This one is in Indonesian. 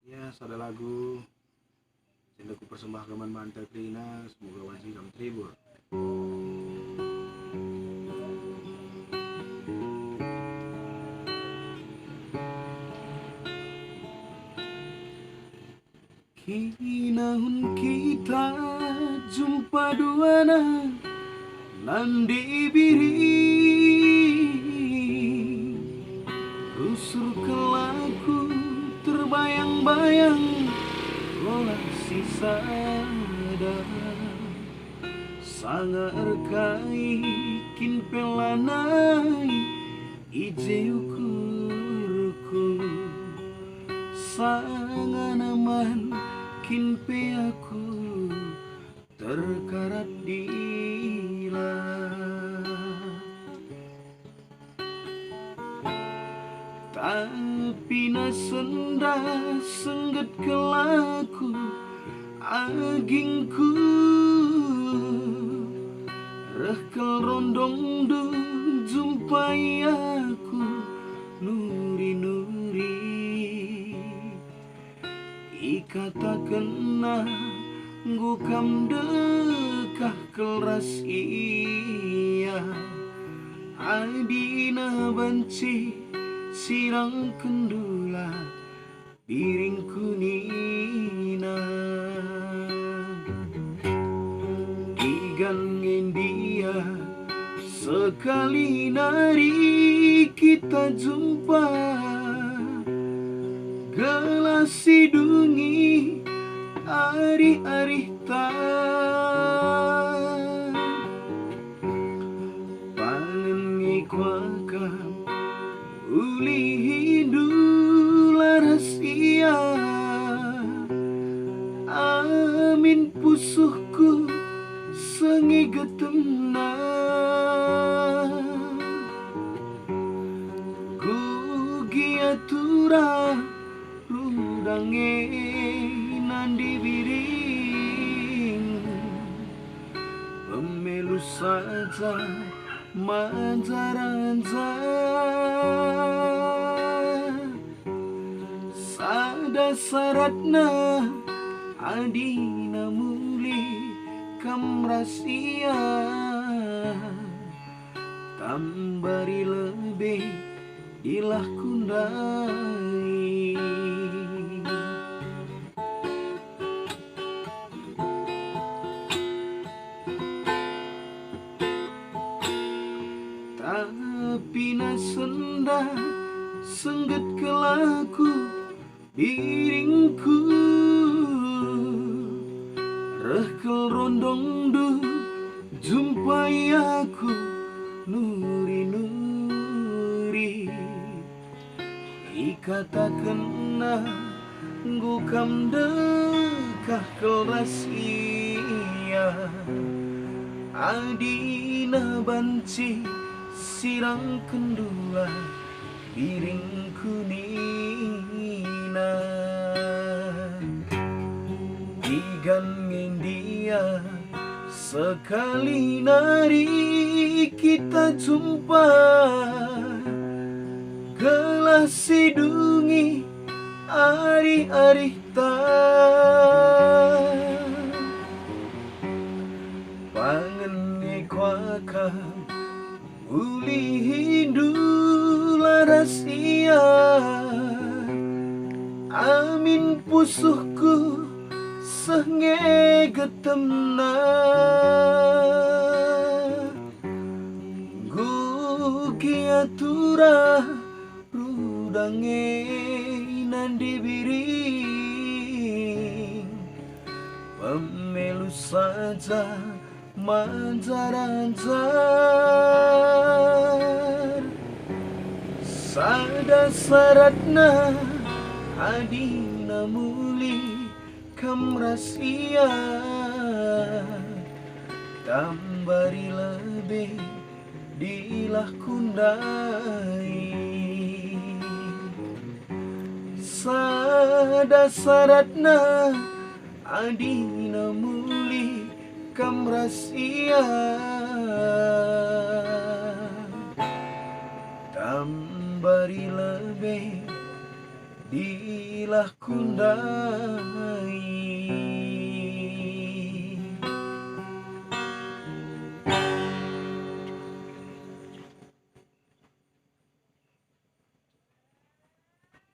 Ya, sada lagu Sendaku persembahkan mantai Krina, semoga wajib kamu terhibur. Kinahun kita jumpa duana nandi biri rusur kelaku terbayang-bayang olah sisada sangar kai kin pelanai ije ukurku sanganaman kin pe aku terkarat dila tapi nasenda sengget kelaku agingku rekel rondong du jumpai aku nuri-nuri ikata kena ngukam dekah keras iya adina banci sirang kendula piring kunina igangin dia sekali nari kita jumpa gelas sidungi ari-ari ta pangen kuakam uli hindu laras iya amin pusuhku sengi getemna gugi atura rudange nandi biring pemelu saja manjaranza sada saratna adina muli kamrasia tambari lebih ilah kundai tapi nasenda sengget kelaku piringku rekel rondong du jumpai aku nuri-nuri ikata kena ngukam dekah kelas iya adina banci sirang kendula piring kunina digangin dia sekali nari kita jumpa gelas sidungi ari-ari ta pangen kuakam uli hindu laras iya amin pusuhku senge getemna gugi atura rudange nandi biring pemelu saja manjaranjar sada saratna adina muli kamrasia tambari lebih dilah kundai sada saratna adina muli kamrasia tambari lebih Ilah kundai